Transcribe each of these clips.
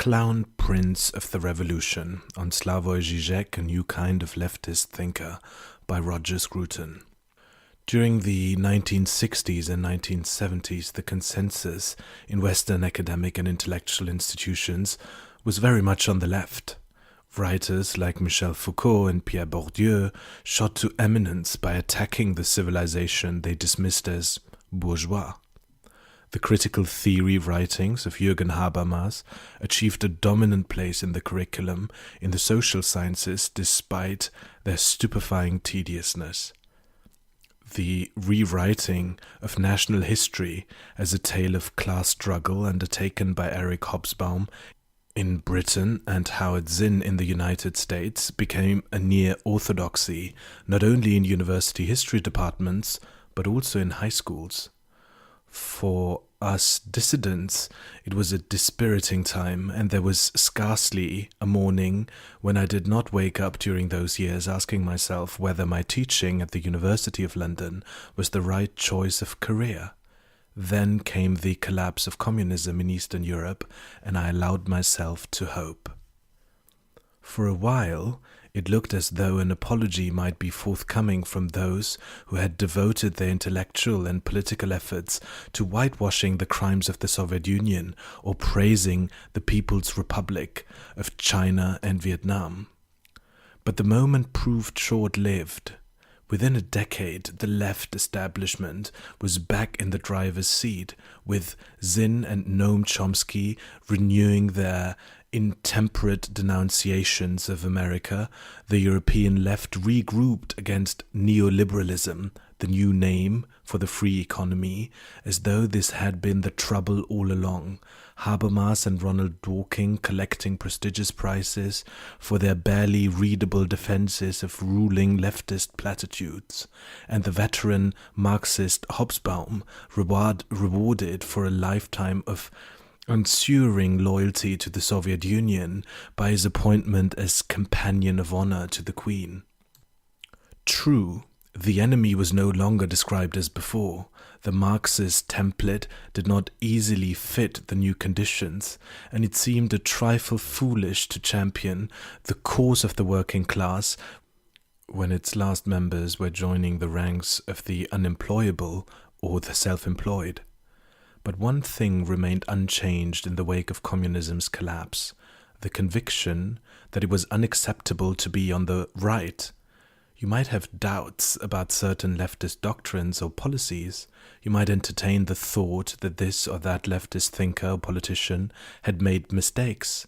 Clown Prince of the Revolution on Slavoj Zizek, a New Kind of Leftist Thinker by Roger Scruton. During the 1960s and 1970s, the consensus in Western academic and intellectual institutions was very much on the left. Writers like Michel Foucault and Pierre Bourdieu shot to eminence by attacking the civilization they dismissed as bourgeois. The critical theory writings of Jürgen Habermas achieved a dominant place in the curriculum in the social sciences despite their stupefying tediousness. The rewriting of national history as a tale of class struggle undertaken by Eric Hobsbawm in Britain and Howard Zinn in the United States became a near orthodoxy not only in university history departments but also in high schools. For us dissidents, it was a dispiriting time, and there was scarcely a morning when I did not wake up during those years asking myself whether my teaching at the University of London was the right choice of career. Then came the collapse of communism in Eastern Europe, and I allowed myself to hope. For a while, it looked as though an apology might be forthcoming from those who had devoted their intellectual and political efforts to whitewashing the crimes of the Soviet Union or praising the People's Republic of China and Vietnam. But the moment proved short-lived. Within a decade, the left establishment was back in the driver's seat, with Zinn and Noam Chomsky renewing their intemperate denunciations of America. The European left regrouped against neoliberalism, the new name for the free economy, as though this had been the trouble all along. Habermas and Ronald Dworkin collecting prestigious prizes for their barely readable defenses of ruling leftist platitudes, and the veteran Marxist Hobsbawm rewarded for a lifetime of ensuring loyalty to the Soviet Union by his appointment as companion of honor to the Queen. True, the enemy was no longer described as before. The Marxist template did not easily fit the new conditions, and it seemed a trifle foolish to champion the cause of the working class when its last members were joining the ranks of the unemployable or the self-employed. But one thing remained unchanged in the wake of communism's collapse: the conviction that it was unacceptable to be on the right. You might have doubts about certain leftist doctrines or policies. You might entertain the thought that this or that leftist thinker or politician had made mistakes.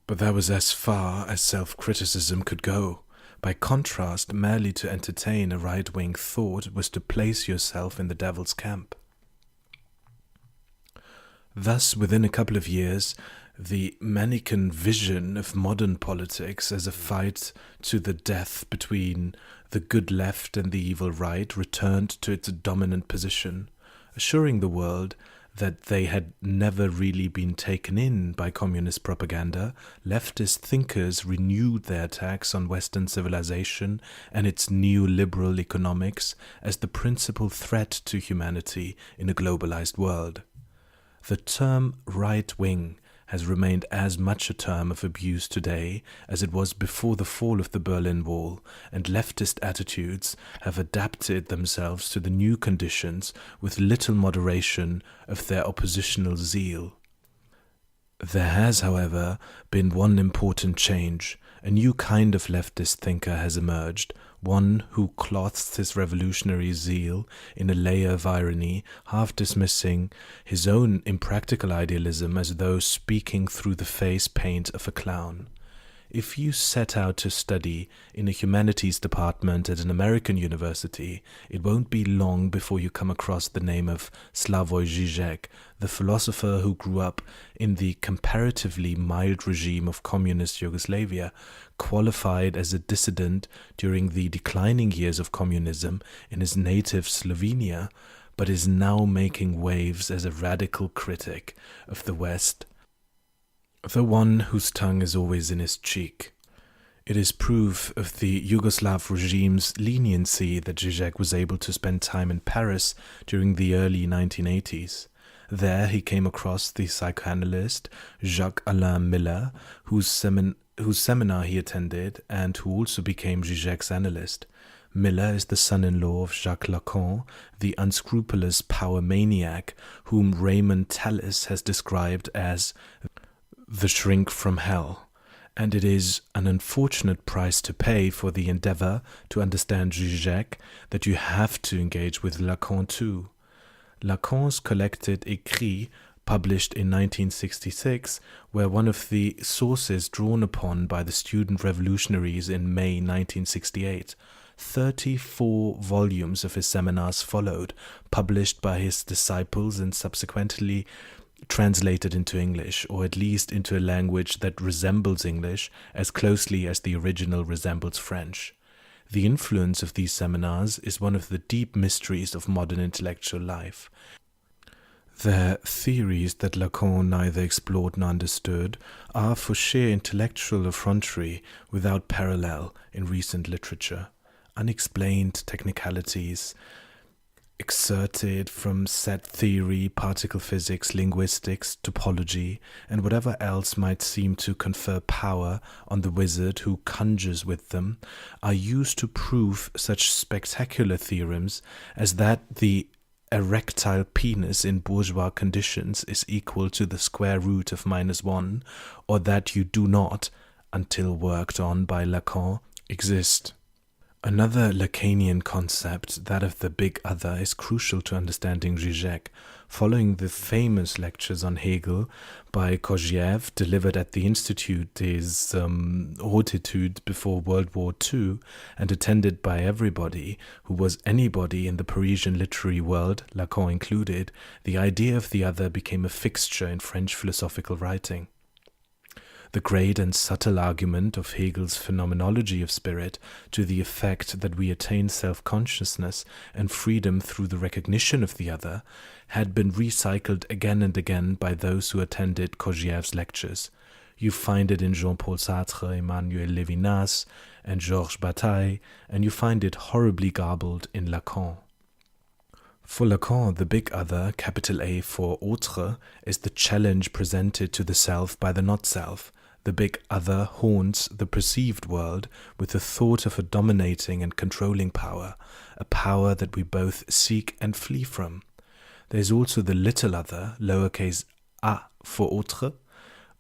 But that was as far as self-criticism could go. By contrast, merely to entertain a right-wing thought was to place yourself in the devil's camp. Thus, within a couple of years, the Manichaean vision of modern politics as a fight to the death between the good left and the evil right returned to its dominant position, assuring the world that they had never really been taken in by communist propaganda. Leftist thinkers renewed their attacks on Western civilization and its neoliberal economics as the principal threat to humanity in a globalized world. The term right-wing has remained as much a term of abuse today as it was before the fall of the Berlin Wall, and leftist attitudes have adapted themselves to the new conditions with little moderation of their oppositional zeal. There has, however, been one important change. A new kind of leftist thinker has emerged, one who clothes his revolutionary zeal in a layer of irony, half dismissing his own impractical idealism as though speaking through the face paint of a clown. If you set out to study in a humanities department at an American university, it won't be long before you come across the name of Slavoj Zizek, the philosopher who grew up in the comparatively mild regime of communist Yugoslavia, qualified as a dissident during the declining years of communism in his native Slovenia, but is now making waves as a radical critic of the West, the one whose tongue is always in his cheek. It is proof of the Yugoslav regime's leniency that Zizek was able to spend time in Paris during the early 1980s. There he came across the psychoanalyst Jacques-Alain Miller, whose seminar he attended and who also became Zizek's analyst. Miller is the son-in-law of Jacques Lacan, the unscrupulous power maniac whom Raymond Tallis has described as the shrink from hell, and it is an unfortunate price to pay for the endeavor to understand Zizek that you have to engage with Lacan too. Lacan's collected Écrits, published in 1966, were one of the sources drawn upon by the student revolutionaries in May 1968. 34 volumes of his seminars followed, published by his disciples and subsequently translated into English, or at least into a language that resembles English as closely as the original resembles French. The influence of these seminars is one of the deep mysteries of modern intellectual life. Their theories that Lacan neither explored nor understood are for sheer intellectual effrontery without parallel in recent literature. Unexplained technicalities exerted from set theory, particle physics, linguistics, topology, and whatever else might seem to confer power on the wizard who conjures with them, are used to prove such spectacular theorems as that the erectile penis in bourgeois conditions is equal to the square root of -1, or that you do not, until worked on by Lacan, exist. Another Lacanian concept, that of the big other, is crucial to understanding Zizek. Following the famous lectures on Hegel by Kojève, delivered at the Institut des Hautes Études before World War II, and attended by everybody who was anybody in the Parisian literary world, Lacan included, the idea of the other became a fixture in French philosophical writing. The great and subtle argument of Hegel's phenomenology of spirit to the effect that we attain self-consciousness and freedom through the recognition of the other had been recycled again and again by those who attended Kojève's lectures. You find it in Jean-Paul Sartre, Emmanuel Levinas, and Georges Bataille, and you find it horribly garbled in Lacan. For Lacan, the big other, capital A for autre, is the challenge presented to the self by the not-self. The big other haunts the perceived world with the thought of a dominating and controlling power, a power that we both seek and flee from. There is also the little other, lowercase a for autre,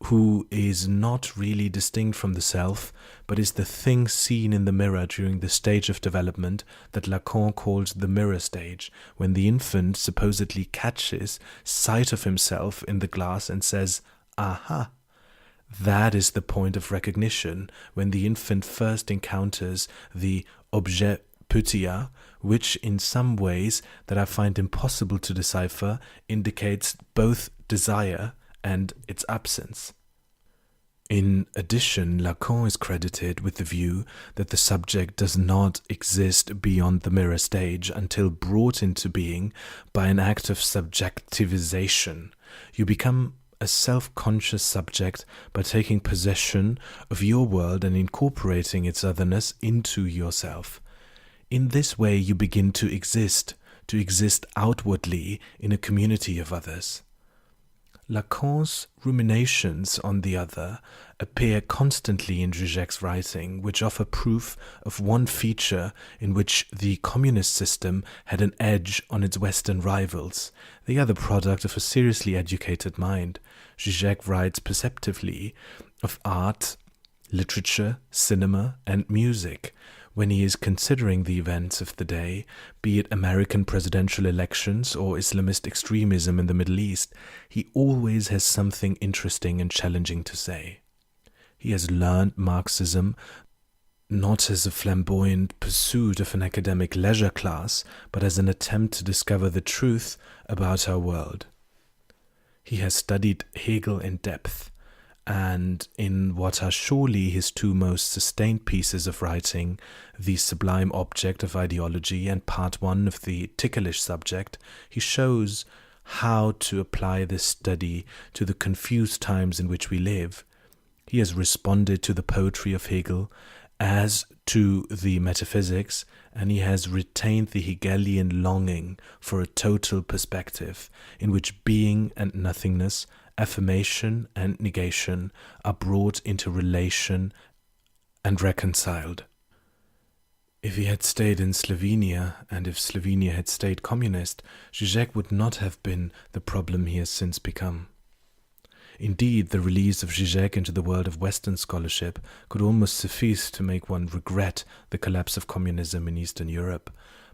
who is not really distinct from the self, but is the thing seen in the mirror during the stage of development that Lacan called the mirror stage, when the infant supposedly catches sight of himself in the glass and says, "Aha!" That is the point of recognition, when the infant first encounters the objet petit, which in some ways that I find impossible to decipher indicates both desire and its absence. In addition, Lacan is credited with the view that the subject does not exist beyond the mirror stage until brought into being by an act of subjectivization. You become a self-conscious subject by taking possession of your world and incorporating its otherness into yourself. In this way you begin to exist outwardly in a community of others. Lacan's ruminations on the other appear constantly in Zizek's writing, which offer proof of one feature in which the communist system had an edge on its Western rivals. They are the product of a seriously educated mind. Zizek writes perceptively of art, literature, cinema, and music. When he is considering the events of the day, be it American presidential elections or Islamist extremism in the Middle East, he always has something interesting and challenging to say. He has learned Marxism not as a flamboyant pursuit of an academic leisure class, but as an attempt to discover the truth about our world. He has studied Hegel in depth, and in what are surely his two most sustained pieces of writing, The Sublime Object of Ideology and Part 1 of The Ticklish Subject, he shows how to apply this study to the confused times in which we live. He has responded to the poetry of Hegel as to the metaphysics, and he has retained the Hegelian longing for a total perspective in which being and nothingness, affirmation and negation are brought into relation and reconciled. If he had stayed in Slovenia, and if Slovenia had stayed communist, Zizek would not have been the problem he has since become. Indeed, the release of Zizek into the world of Western scholarship could almost suffice to make one regret the collapse of communism in Eastern Europe.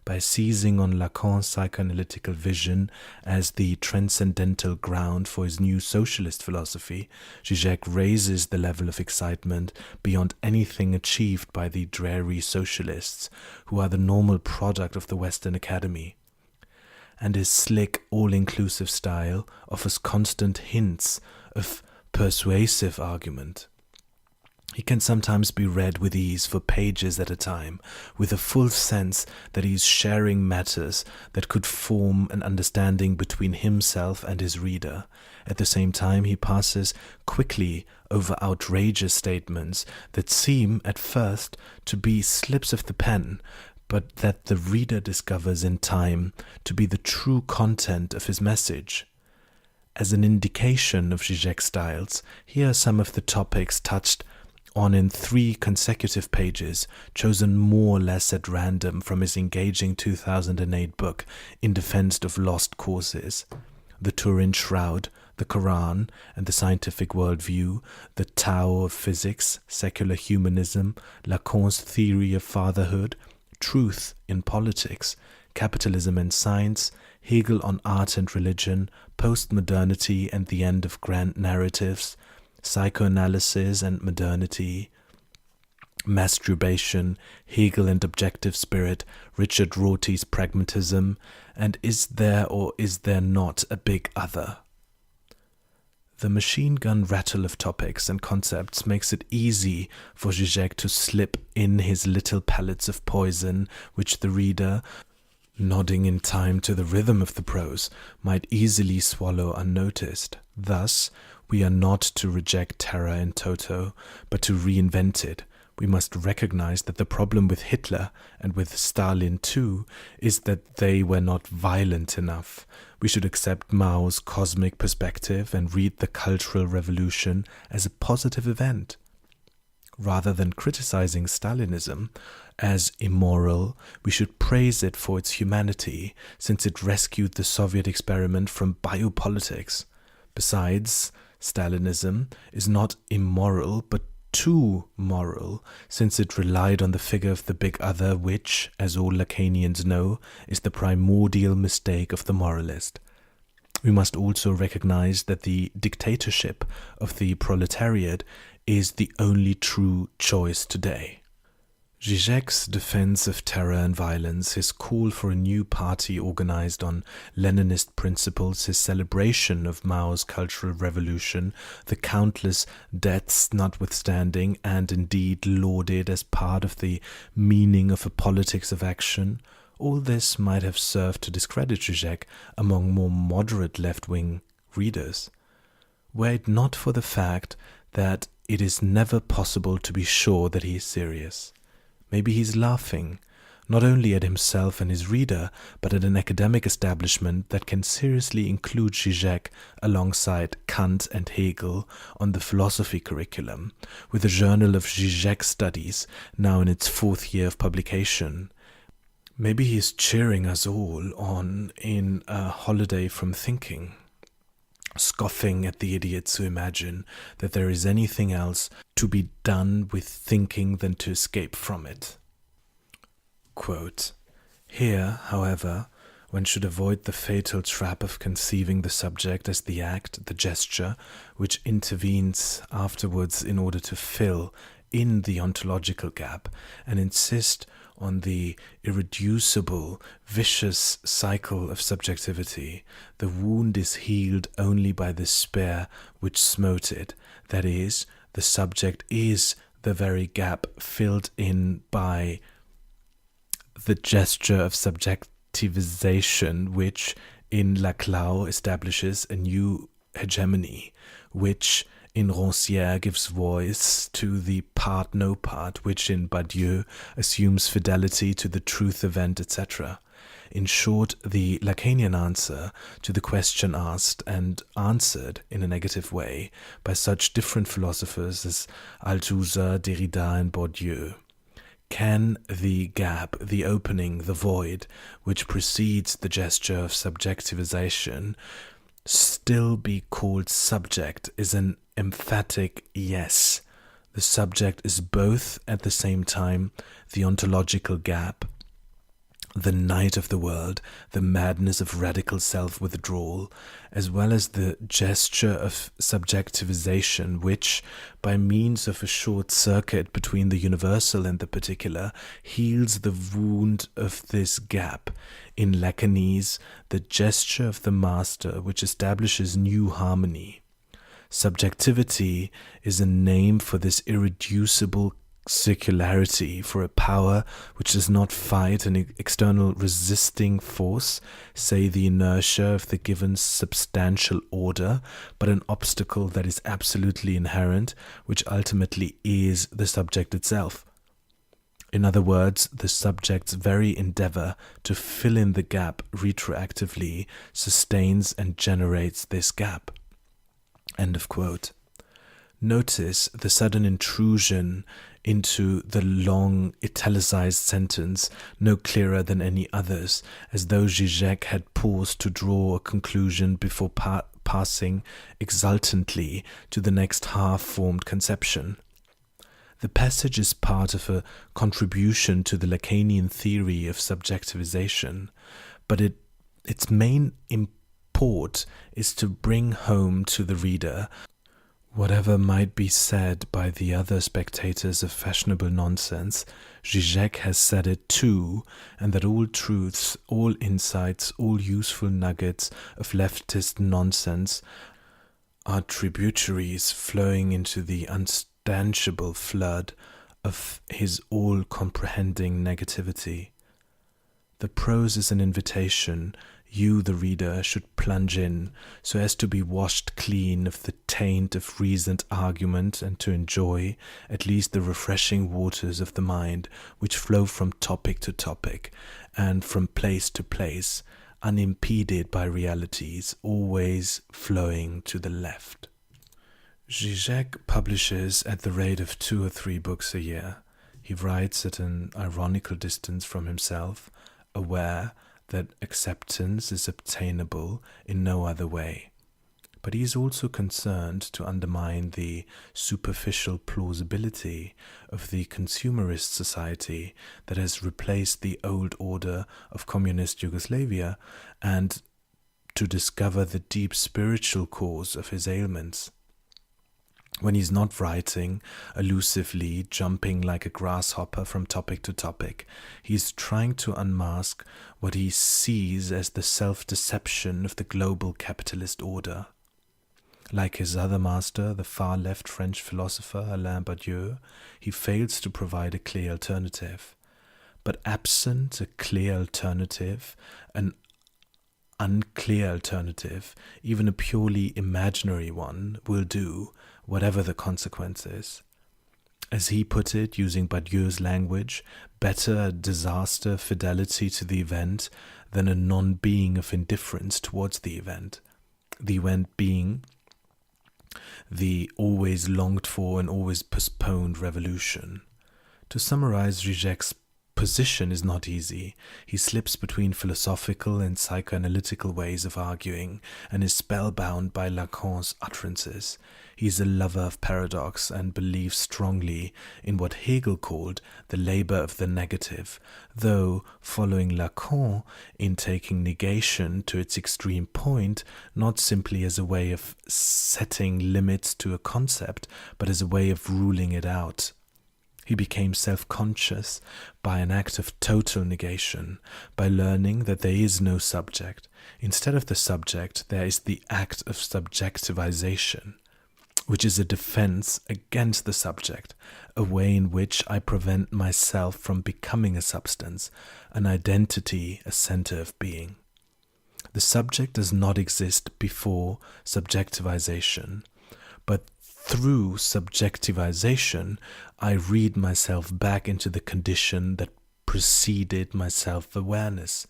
By seizing on Lacan's psychoanalytical vision as the transcendental ground for his new socialist philosophy, Zizek raises the level of excitement beyond anything achieved by the dreary socialists, who are the normal product of the Western Academy. And his slick, all-inclusive style offers constant hints of persuasive argument. He can sometimes be read with ease for pages at a time, with a full sense that he is sharing matters that could form an understanding between himself and his reader. At the same time, he passes quickly over outrageous statements that seem, at first, to be slips of the pen, but that the reader discovers in time to be the true content of his message. As an indication of Zizek's styles, here are some of the topics touched on in 3 consecutive pages, chosen more or less at random from his engaging 2008 book, In Defense of Lost Causes: the Turin Shroud, the Quran and the Scientific Worldview, the Tao of Physics, Secular Humanism, Lacan's Theory of Fatherhood, Truth in Politics, Capitalism and Science, Hegel on Art and Religion, Postmodernity and the End of Grand Narratives, Psychoanalysis and Modernity, Masturbation, Hegel and Objective Spirit, Richard Rorty's Pragmatism, and Is There or Is There Not a Big Other? The machine gun rattle of topics and concepts makes it easy for Zizek to slip in his little pellets of poison, which the reader, nodding in time to the rhythm of the prose, might easily swallow unnoticed. Thus, we are not to reject terror in toto, but to reinvent it. We must recognize that the problem with Hitler, and with Stalin too, is that they were not violent enough. We should accept Mao's cosmic perspective and read the Cultural Revolution as a positive event. Rather than criticizing Stalinism as immoral, we should praise it for its humanity, since it rescued the Soviet experiment from biopolitics. Besides, Stalinism is not immoral, but too moral, since it relied on the figure of the big other, which, as all Lacanians know, is the primordial mistake of the moralist. We must also recognize that the dictatorship of the proletariat is the only true choice today. Zizek's defense of terror and violence, his call for a new party organized on Leninist principles, his celebration of Mao's Cultural Revolution, the countless deaths notwithstanding, and indeed lauded as part of the meaning of a politics of action, all this might have served to discredit Zizek among more moderate left-wing readers, were it not for the fact that it is never possible to be sure that he is serious. Maybe he's laughing, not only at himself and his reader, but at an academic establishment that can seriously include Zizek alongside Kant and Hegel on the philosophy curriculum, with the Journal of Zizek Studies now in its 4th year of publication. Maybe he is cheering us all on in a holiday from thinking, scoffing at the idiots who imagine that there is anything else to be done with thinking than to escape from it. Quote, here, however, one should avoid the fatal trap of conceiving the subject as the act, the gesture, which intervenes afterwards in order to fill in the ontological gap, and insist on the irreducible, vicious cycle of subjectivity. The wound is healed only by the spear which smote it. That is, the subject is the very gap filled in by the gesture of subjectivization, which in Laclau establishes a new hegemony, which in Rancière gives voice to the part-no part, which in Badiou assumes fidelity to the truth event, etc. In short, the Lacanian answer to the question asked and answered in a negative way by such different philosophers as Althusser, Derrida, and Bourdieu. Can the gap, the opening, the void, which precedes the gesture of subjectivization, still be called subject is an emphatic yes. The subject is both at the same time the ontological gap, the night of the world, the madness of radical self-withdrawal, as well as the gesture of subjectivization which, by means of a short circuit between the universal and the particular, heals the wound of this gap. In Lacanese, the gesture of the master which establishes new harmony. Subjectivity is a name for this irreducible circularity, for a power which does not fight an external resisting force, say the inertia of the given substantial order, but an obstacle that is absolutely inherent, which ultimately is the subject itself. In other words, the subject's very endeavor to fill in the gap retroactively sustains and generates this gap. End of quote. Notice the sudden intrusion into the long italicized sentence, no clearer than any others, as though Zizek had paused to draw a conclusion before passing exultantly to the next half-formed conception. The passage is part of a contribution to the Lacanian theory of subjectivization, but its main import is to bring home to the reader whatever might be said by the other spectators of fashionable nonsense. Zizek has said it too, and that all truths, all insights, all useful nuggets of leftist nonsense are tributaries flowing into the unstanchable flood of his all-comprehending negativity. The prose is an invitation. You, the reader, should plunge in so as to be washed clean of the taint of reasoned argument and to enjoy at least the refreshing waters of the mind which flow from topic to topic and from place to place, unimpeded by realities, always flowing to the left. Zizek publishes at the rate of 2 or 3 books a year. He writes at an ironical distance from himself, aware that acceptance is obtainable in no other way. But he is also concerned to undermine the superficial plausibility of the consumerist society that has replaced the old order of communist Yugoslavia and to discover the deep spiritual cause of his ailments. When he's not writing, elusively jumping like a grasshopper from topic to topic, he's trying to unmask what he sees as the self-deception of the global capitalist order. Like his other master, the far-left French philosopher Alain Badiou, he fails to provide a clear alternative. But absent a clear alternative, an unclear alternative, even a purely imaginary one, will do, whatever the consequences. As he put it, using Badiou's language, better a disaster fidelity to the event than a non-being of indifference towards the event being the always longed for and always postponed revolution. To summarize, Zizek's position is not easy. He slips between philosophical and psychoanalytical ways of arguing and is spellbound by Lacan's utterances. He is a lover of paradox and believes strongly in what Hegel called the labor of the negative, though following Lacan in taking negation to its extreme point, not simply as a way of setting limits to a concept, but as a way of ruling it out. He became self-conscious by an act of total negation, by learning that there is no subject. Instead of the subject, there is the act of subjectivization, which is a defense against the subject, a way in which I prevent myself from becoming a substance, an identity, a center of being. The subject does not exist before subjectivization, but through subjectivization, I read myself back into the condition that preceded my self-awareness.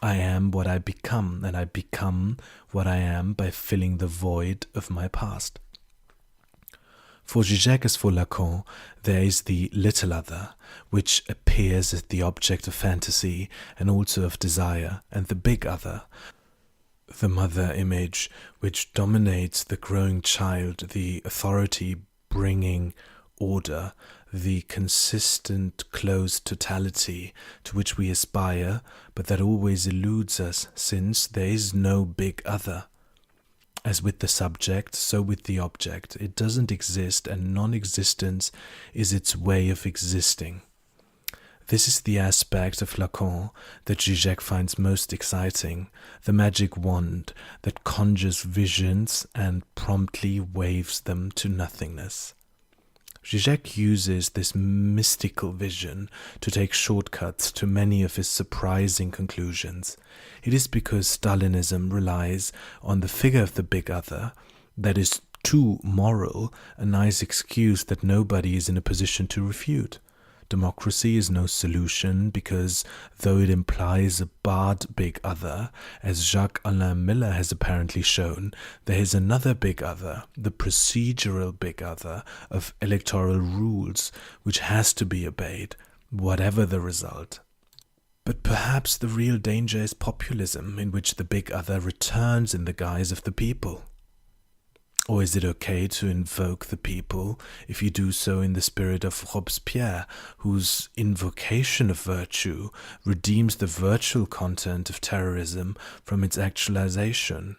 I am what I become, and I become what I am by filling the void of my past. For Zizek as for Lacan, there is the little other, which appears as the object of fantasy and also of desire, and the big other, the mother image, which dominates the growing child, the authority bringing order, the consistent closed totality to which we aspire, but that always eludes us, since there is no big other. As with the subject, so with the object. It doesn't exist, and non-existence is its way of existing. This is the aspect of Lacan that Zizek finds most exciting, the magic wand that conjures visions and promptly waves them to nothingness. Zizek uses this mystical vision to take shortcuts to many of his surprising conclusions. It is because Stalinism relies on the figure of the big other that is too moral, a nice excuse that nobody is in a position to refute. Democracy is no solution because, though it implies a barred big other, as Jacques-Alain Miller has apparently shown, there is another big other, the procedural big other of electoral rules, which has to be obeyed, whatever the result. But perhaps the real danger is populism, in which the big other returns in the guise of the people. Or is it okay to invoke the people if you do so in the spirit of Robespierre, whose invocation of virtue redeems the virtual content of terrorism from its actualization?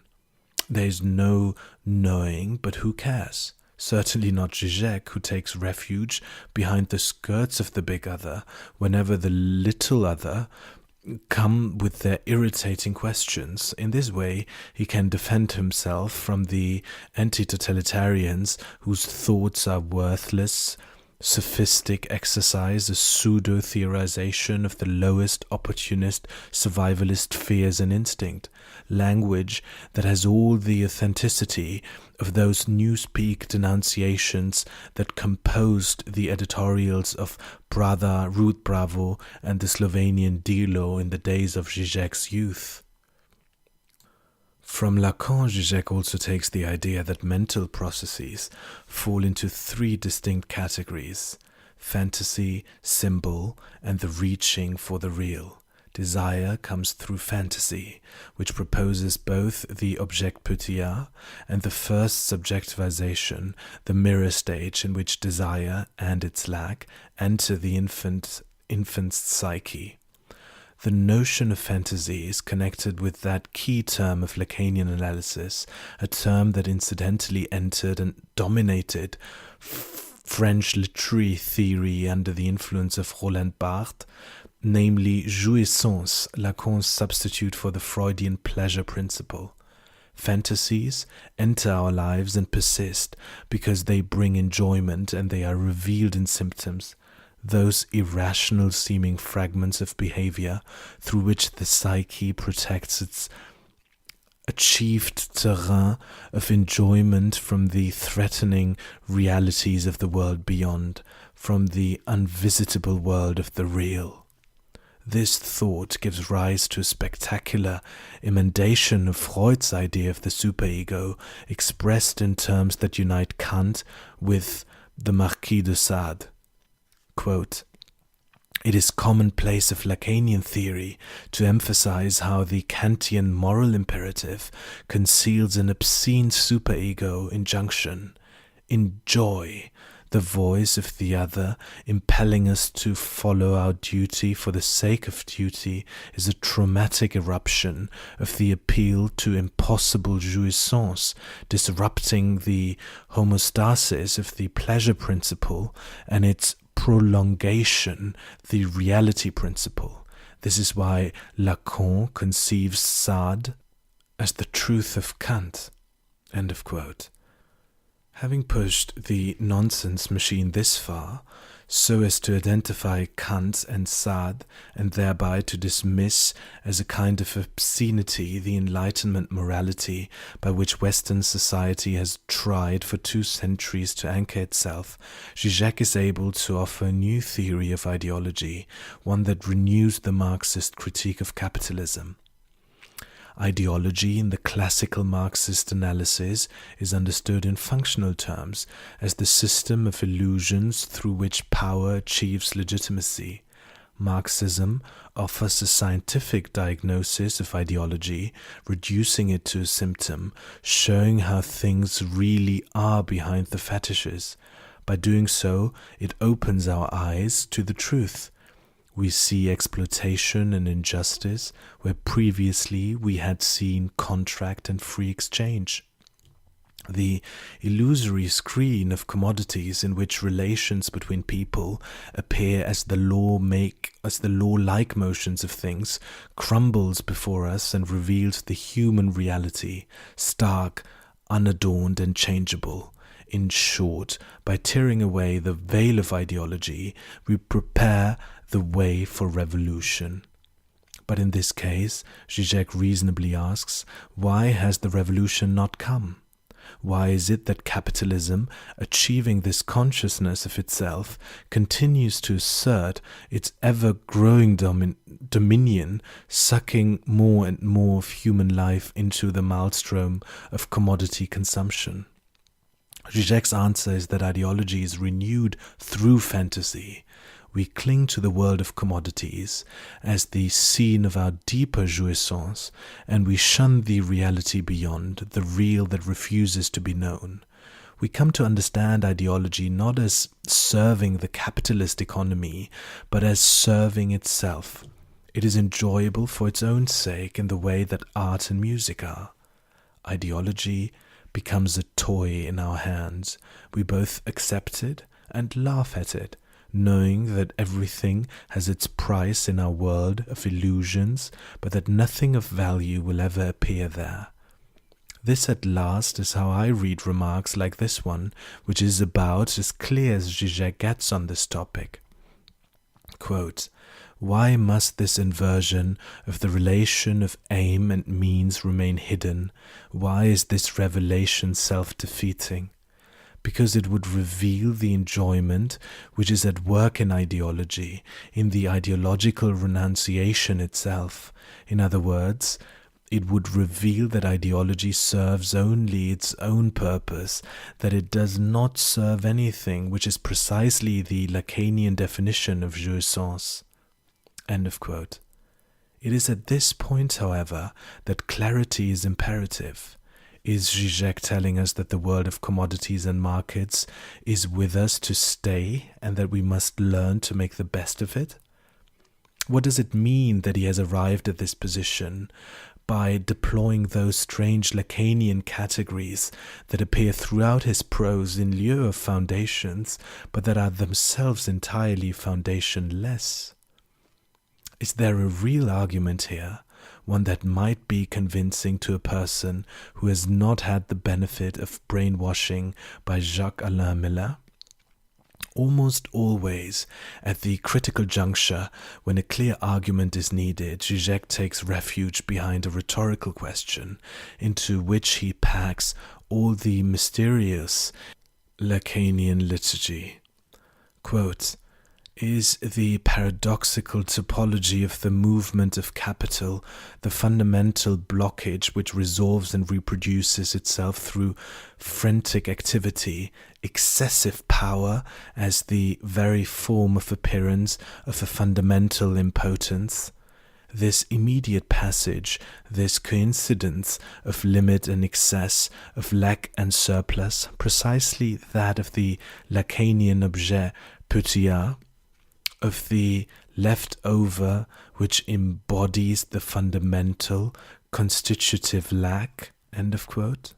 There is no knowing, but who cares? Certainly not Zizek, who takes refuge behind the skirts of the big other whenever the little other come with their irritating questions. In this way, he can defend himself from the anti-totalitarians whose thoughts are worthless, sophistic exercise, a pseudo-theorization of the lowest opportunist survivalist fears and instinct, language that has all the authenticity of those newspeak denunciations that composed the editorials of Prada, Ruth Bravo, and the Slovenian Delo in the days of Zizek's youth. From Lacan, Zizek also takes the idea that mental processes fall into three distinct categories: fantasy, symbol, and the reaching for the real. Desire comes through fantasy, which proposes both the object putia and the first subjectivization, the mirror stage in which desire and its lack enter the infant's psyche. The notion of fantasy is connected with that key term of Lacanian analysis, a term that incidentally entered and dominated French literary theory under the influence of Roland Barthes, namely jouissance, Lacan's substitute for the Freudian pleasure principle. Fantasies enter our lives and persist because they bring enjoyment, and they are revealed in symptoms, those irrational seeming fragments of behavior through which the psyche protects its achieved terrain of enjoyment from the threatening realities of the world beyond, from the unvisitable world of the real. This thought gives rise to a spectacular emendation of Freud's idea of the superego, expressed in terms that unite Kant with the Marquis de Sade. Quote, "It is commonplace of Lacanian theory to emphasize how the Kantian moral imperative conceals an obscene superego injunction. Enjoy, the voice of the other impelling us to follow our duty for the sake of duty is a traumatic eruption of the appeal to impossible jouissance, disrupting the homeostasis of the pleasure principle and its prolongation, the reality principle. This is why Lacan conceives Sade as the truth of Kant." End of quote. Having pushed the nonsense machine this far, so as to identify Kant and Sade, and thereby to dismiss as a kind of obscenity the Enlightenment morality by which Western society has tried for 2 centuries to anchor itself, Zizek is able to offer a new theory of ideology, one that renews the Marxist critique of capitalism. Ideology in the classical Marxist analysis is understood in functional terms as the system of illusions through which power achieves legitimacy. Marxism offers a scientific diagnosis of ideology, reducing it to a symptom, showing how things really are behind the fetishes. By doing so, it opens our eyes to the truth. We see exploitation and injustice where previously we had seen contract and free exchange. The illusory screen of commodities in which relations between people appear as the law-like motions of things crumbles before us and reveals the human reality, stark, unadorned and changeable. In short, by tearing away the veil of ideology, we prepare the way for revolution. But in this case, Zizek reasonably asks, why has the revolution not come? Why is it that capitalism, achieving this consciousness of itself, continues to assert its ever-growing dominion, sucking more and more of human life into the maelstrom of commodity consumption? Zizek's answer is that ideology is renewed through fantasy. We cling to the world of commodities as the scene of our deeper jouissance, and we shun the reality beyond, the real that refuses to be known. We come to understand ideology not as serving the capitalist economy, but as serving itself. It is enjoyable for its own sake in the way that art and music are. Ideology becomes a toy in our hands. We both accept it and laugh at it, knowing that everything has its price in our world of illusions, but that nothing of value will ever appear there. This at last is how I read remarks like this one, which is about as clear as Zizek gets on this topic. Quote, "Why must this inversion of the relation of aim and means remain hidden? Why is this revelation self-defeating? Because it would reveal the enjoyment which is at work in ideology, in the ideological renunciation itself. In other words, it would reveal that ideology serves only its own purpose, that it does not serve anything, which is precisely the Lacanian definition of jouissance." End of quote. It is at this point, however, that clarity is imperative. Is Zizek telling us that the world of commodities and markets is with us to stay and that we must learn to make the best of it? What does it mean that he has arrived at this position by deploying those strange Lacanian categories that appear throughout his prose in lieu of foundations, but that are themselves entirely foundationless? Is there a real argument here, one that might be convincing to a person who has not had the benefit of brainwashing by Jacques-Alain Miller? Almost always, at the critical juncture, when a clear argument is needed, Zizek takes refuge behind a rhetorical question, into which he packs all the mysterious Lacanian liturgy. Quote, "Is the paradoxical topology of the movement of capital the fundamental blockage which resolves and reproduces itself through frantic activity, excessive power as the very form of appearance of a fundamental impotence? This immediate passage, this coincidence of limit and excess, of lack and surplus, precisely that of the Lacanian objet petit a, of the left-over which embodies the fundamental, constitutive lack," end of quote.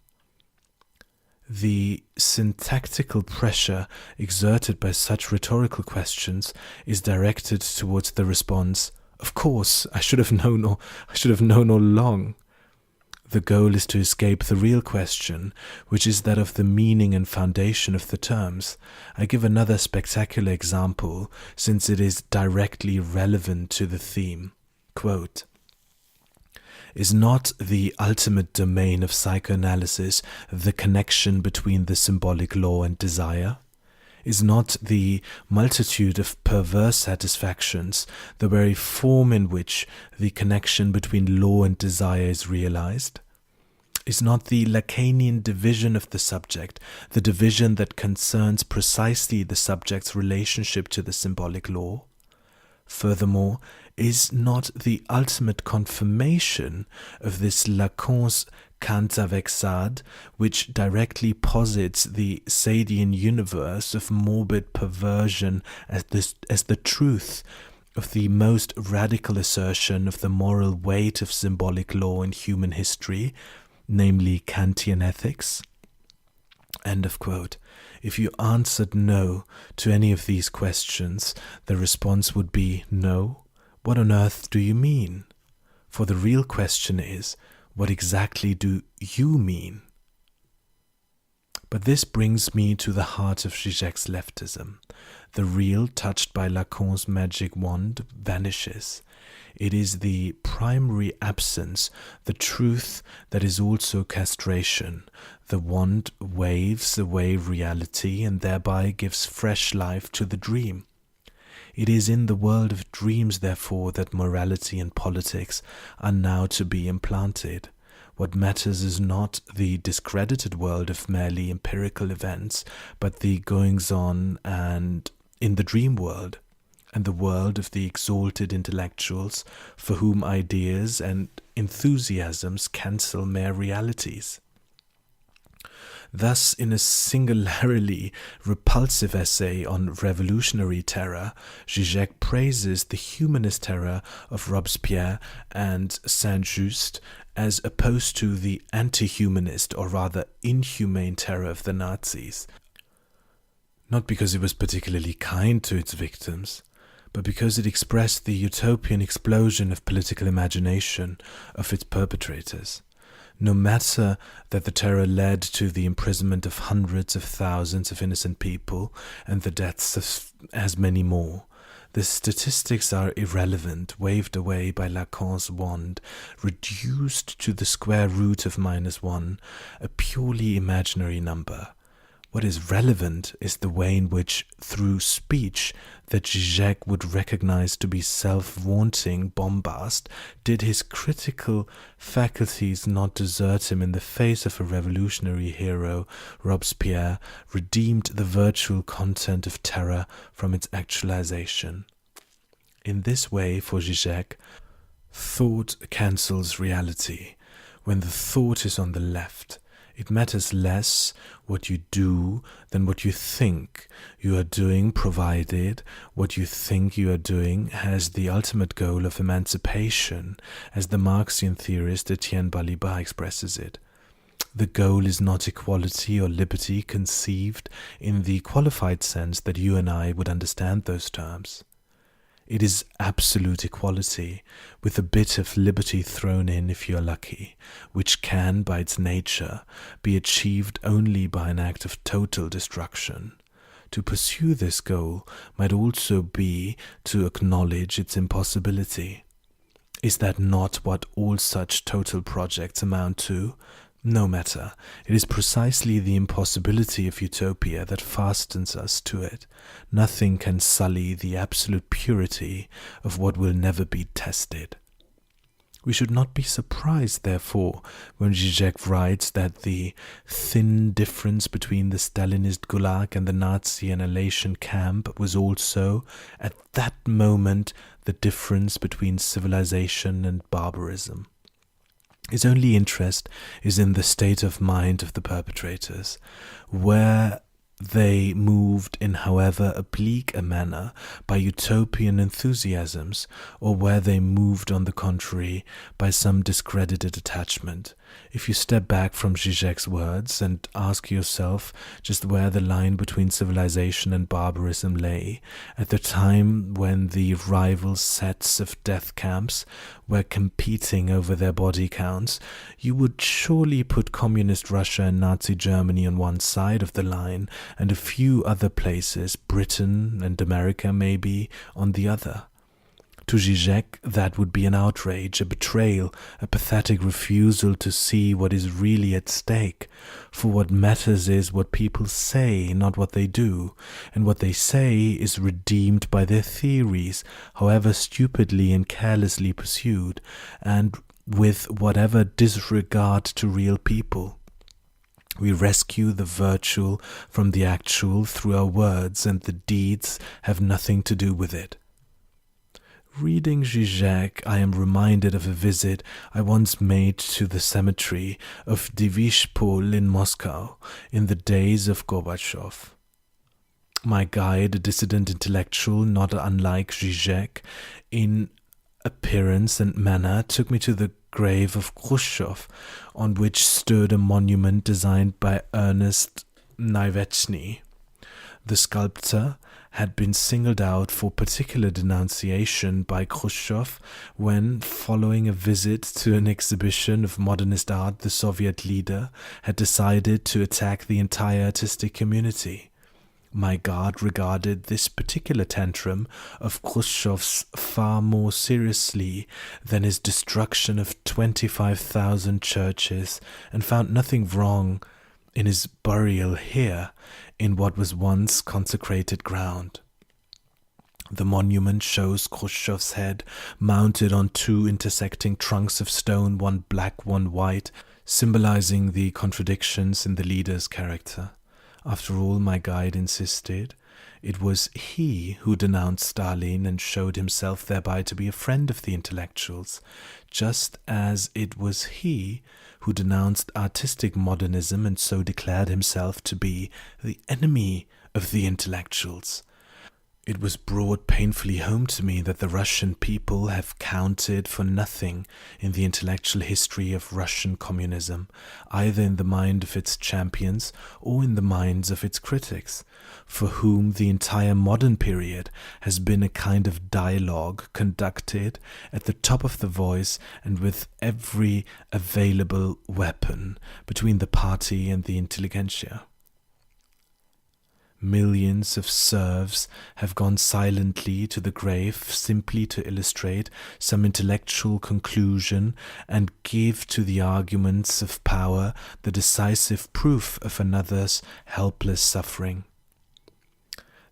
The syntactical pressure exerted by such rhetorical questions is directed towards the response, "Of course, I should have known all along." The goal is to escape the real question, which is that of the meaning and foundation of the terms. I give another spectacular example, since it is directly relevant to the theme. Quote, "Is not the ultimate domain of psychoanalysis the connection between the symbolic law and desire? Is not the multitude of perverse satisfactions the very form in which the connection between law and desire is realized? Is not the Lacanian division of the subject the division that concerns precisely the subject's relationship to the symbolic law? Furthermore, is not the ultimate confirmation of this Lacan's Kant avec Sade, which directly posits the Sadian universe of morbid perversion as the truth of the most radical assertion of the moral weight of symbolic law in human history, namely Kantian ethics?" End of quote. If you answered no to any of these questions, the response would be no. What on earth do you mean? For the real question is, what exactly do you mean? But this brings me to the heart of Zizek's leftism. The real, touched by Lacan's magic wand, vanishes. It is the primary absence, the truth that is also castration. The wand waves away reality and thereby gives fresh life to the dream. It is in the world of dreams, therefore, that morality and politics are now to be implanted. What matters is not the discredited world of merely empirical events, but the goings-on and in the dream world, and the world of the exalted intellectuals for whom ideas and enthusiasms cancel mere realities. Thus, in a singularly repulsive essay on revolutionary terror, Zizek praises the humanist terror of Robespierre and Saint-Just as opposed to the anti-humanist, or rather inhumane terror of the Nazis. Not because it was particularly kind to its victims, but because it expressed the utopian explosion of political imagination of its perpetrators. No matter that the terror led to the imprisonment of hundreds of thousands of innocent people and the deaths of as many more, the statistics are irrelevant, waved away by Lacan's wand, reduced to the square root of -1, a purely imaginary number. What is relevant is the way in which, through speech that Zizek would recognize to be self-vaunting bombast, did his critical faculties not desert him in the face of a revolutionary hero, Robespierre, redeemed the virtual content of terror from its actualization. In this way, for Zizek, thought cancels reality. When the thought is on the left, it matters less what you do than what you think you are doing, provided what you think you are doing has the ultimate goal of emancipation, as the Marxian theorist Etienne Balibar expresses it. The goal is not equality or liberty conceived in the qualified sense that you and I would understand those terms. It is absolute equality, with a bit of liberty thrown in if you are lucky, which can, by its nature, be achieved only by an act of total destruction. To pursue this goal might also be to acknowledge its impossibility. Is that not what all such total projects amount to? No matter. It is precisely the impossibility of utopia that fastens us to it. Nothing can sully the absolute purity of what will never be tested. We should not be surprised, therefore, when Zizek writes that the thin difference between the Stalinist Gulag and the Nazi annihilation camp was also, at that moment, the difference between civilization and barbarism. His only interest is in the state of mind of the perpetrators, where they moved in however oblique a manner by utopian enthusiasms, or where they moved, on the contrary, by some discredited attachment. If you step back from Zizek's words and ask yourself just where the line between civilization and barbarism lay, at the time when the rival sets of death camps were competing over their body counts, you would surely put Communist Russia and Nazi Germany on one side of the line, and a few other places, Britain and America maybe, on the other. To Zizek, that would be an outrage, a betrayal, a pathetic refusal to see what is really at stake. For what matters is what people say, not what they do, and what they say is redeemed by their theories, however stupidly and carelessly pursued, and with whatever disregard to real people. We rescue the virtual from the actual through our words, and the deeds have nothing to do with it. Reading Zizek, I am reminded of a visit I once made to the cemetery of Divishpol in Moscow in the days of Gorbachev. My guide, a dissident intellectual not unlike Zizek in appearance and manner, took me to the grave of Khrushchev, on which stood a monument designed by Ernest Neivechny. The sculptor had been singled out for particular denunciation by Khrushchev when, following a visit to an exhibition of modernist art, the Soviet leader had decided to attack the entire artistic community. My guard regarded this particular tantrum of Khrushchev's far more seriously than his destruction of 25,000 churches, and found nothing wrong in his burial here in what was once consecrated ground. The monument shows Khrushchev's head mounted on two intersecting trunks of stone, one black, one white, symbolizing the contradictions in the leader's character. After all, my guide insisted, it was he who denounced Stalin and showed himself thereby to be a friend of the intellectuals, just as it was he who denounced artistic modernism and so declared himself to be the enemy of the intellectuals. It was brought painfully home to me that the Russian people have counted for nothing in the intellectual history of Russian communism, either in the mind of its champions or in the minds of its critics, for whom the entire modern period has been a kind of dialogue conducted at the top of the voice and with every available weapon between the party and the intelligentsia. Millions of serfs have gone silently to the grave simply to illustrate some intellectual conclusion and give to the arguments of power the decisive proof of another's helpless suffering.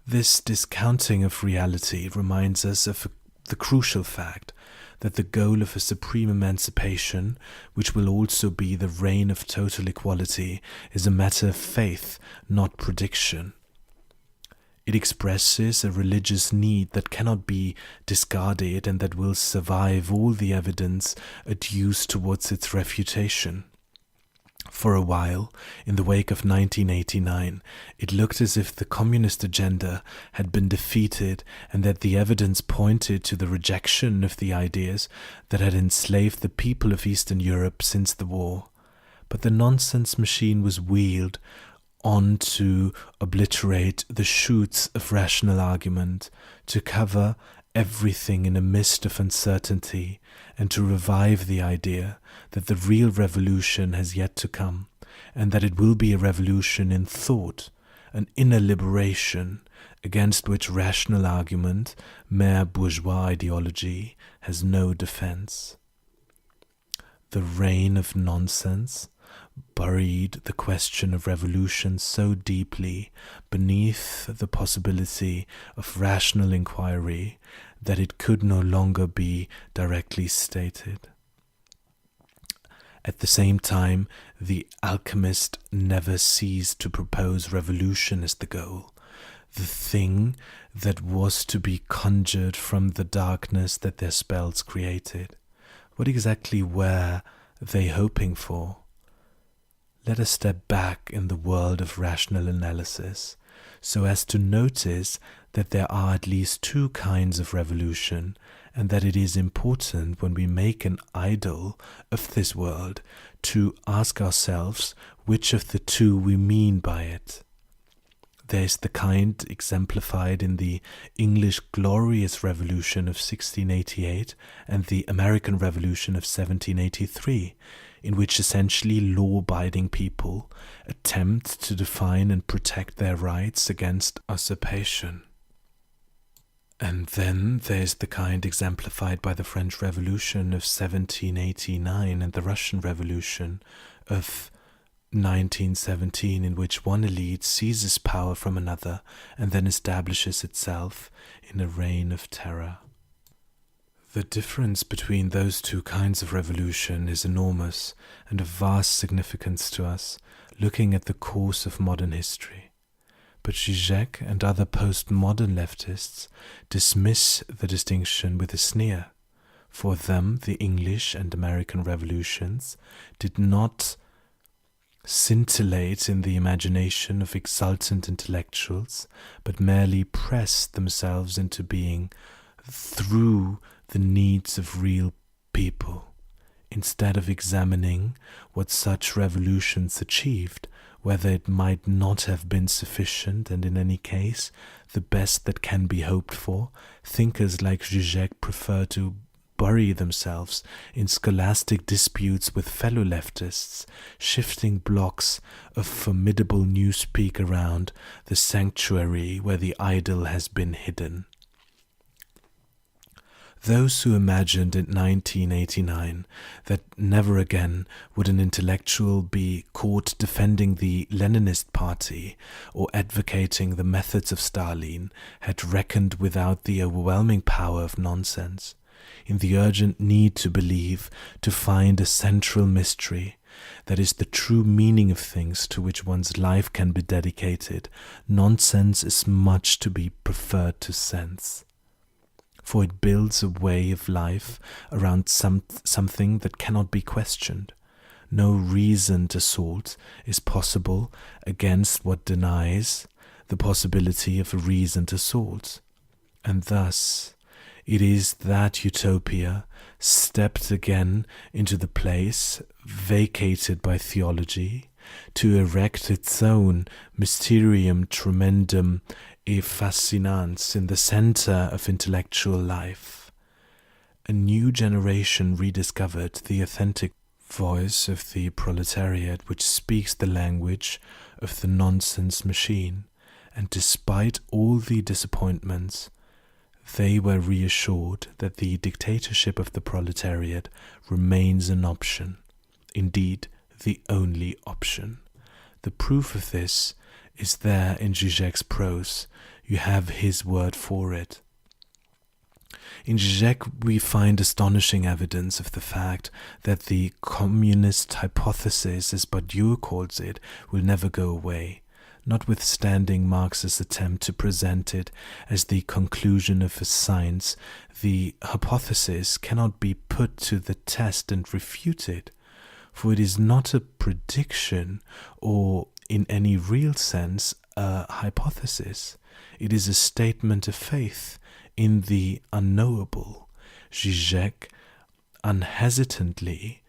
This discounting of reality reminds us of the crucial fact that the goal of a supreme emancipation, which will also be the reign of total equality, is a matter of faith, not prediction. It expresses a religious need that cannot be discarded and that will survive all the evidence adduced towards its refutation. For a while, in the wake of 1989, it looked as if the communist agenda had been defeated and that the evidence pointed to the rejection of the ideas that had enslaved the people of Eastern Europe since the war. But the nonsense machine was wheeled on to obliterate the shoots of rational argument, to cover everything in a mist of uncertainty, and to revive the idea that the real revolution has yet to come, and that it will be a revolution in thought, an inner liberation against which rational argument, mere bourgeois ideology, has no defense. The reign of nonsense buried the question of revolution so deeply beneath the possibility of rational inquiry that it could no longer be directly stated. At the same time, the alchemist never ceased to propose revolution as the goal, the thing that was to be conjured from the darkness that their spells created. What exactly were they hoping for? Let us step back in the world of rational analysis so as to notice that there are at least two kinds of revolution, and that it is important when we make an idol of this world to ask ourselves which of the two we mean by it. There is the kind exemplified in the English Glorious Revolution of 1688 and the American Revolution of 1783, in which essentially law-abiding people attempt to define and protect their rights against usurpation. And then there's the kind exemplified by the French Revolution of 1789 and the Russian Revolution of 1917, in which one elite seizes power from another and then establishes itself in a reign of terror. The difference between those two kinds of revolution is enormous and of vast significance to us, looking at the course of modern history. But Zizek and other postmodern leftists dismiss the distinction with a sneer. For them, the English and American revolutions did not scintillate in the imagination of exultant intellectuals, but merely pressed themselves into being through the needs of real people. Instead of examining what such revolutions achieved, whether it might not have been sufficient and in any case the best that can be hoped for, thinkers like Zizek prefer to bury themselves in scholastic disputes with fellow leftists, shifting blocks of formidable newspeak around the sanctuary where the idol has been hidden. Those who imagined in 1989 that never again would an intellectual be caught defending the Leninist party or advocating the methods of Stalin had reckoned without the overwhelming power of nonsense. In the urgent need to believe, to find a central mystery, that is the true meaning of things to which one's life can be dedicated, nonsense is much to be preferred to sense. For it builds a way of life around something that cannot be questioned. No reasoned assault is possible against what denies the possibility of a reasoned assault. And thus, it is that utopia stepped again into the place vacated by theology to erect its own mysterium tremendum e fascinans in the center of intellectual life. A new generation rediscovered the authentic voice of the proletariat, which speaks the language of the nonsense machine, and despite all the disappointments, they were reassured that the dictatorship of the proletariat remains an option, indeed the only option. The proof of this is there in Zizek's prose. You have his word for it. In Zizek we find astonishing evidence of the fact that the communist hypothesis, as Badiou calls it, will never go away, notwithstanding Marx's attempt to present it as the conclusion of a science. The hypothesis cannot be put to the test and refuted, for it is not a prediction or, in any real sense, a hypothesis. It is a statement of faith in the unknowable. Zizek unhesitantly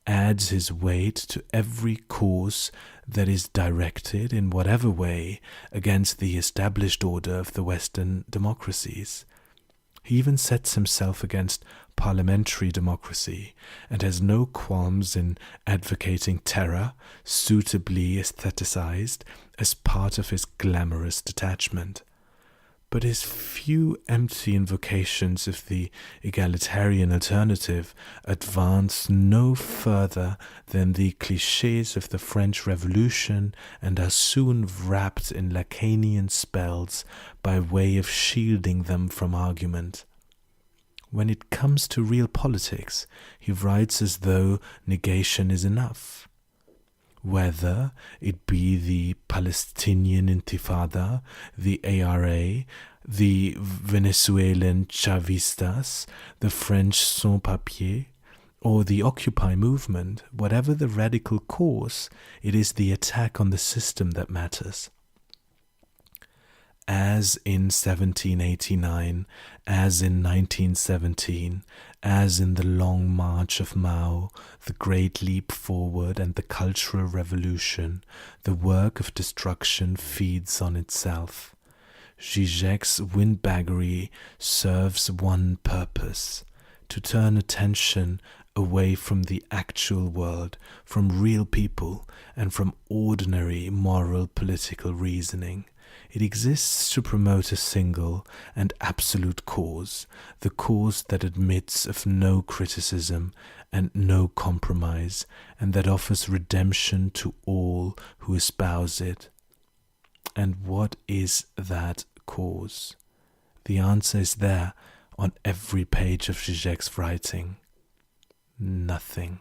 adds his weight to every cause that is directed in whatever way against the established order of the Western democracies. He even sets himself against parliamentary democracy and has no qualms in advocating terror, suitably aestheticized as part of his glamorous detachment. But his few empty invocations of the egalitarian alternative advance no further than the clichés of the French Revolution and are soon wrapped in Lacanian spells by way of shielding them from argument. When it comes to real politics, he writes as though negation is enough. Whether it be the Palestinian Intifada, the ARA, the Venezuelan Chavistas, the French sans-papiers, or the Occupy movement, whatever the radical cause, it is the attack on the system that matters. as in 1789, as in 1917, as in the Long March of Mao, the Great Leap Forward and the Cultural Revolution, the work of destruction feeds on itself. Zizek's windbaggery serves one purpose: to turn attention away from the actual world, from real people, and from ordinary moral political reasoning. It exists to promote a single and absolute cause, the cause that admits of no criticism and no compromise, and that offers redemption to all who espouse it. And what is that cause? The answer is there on every page of Zizek's writing. Nothing.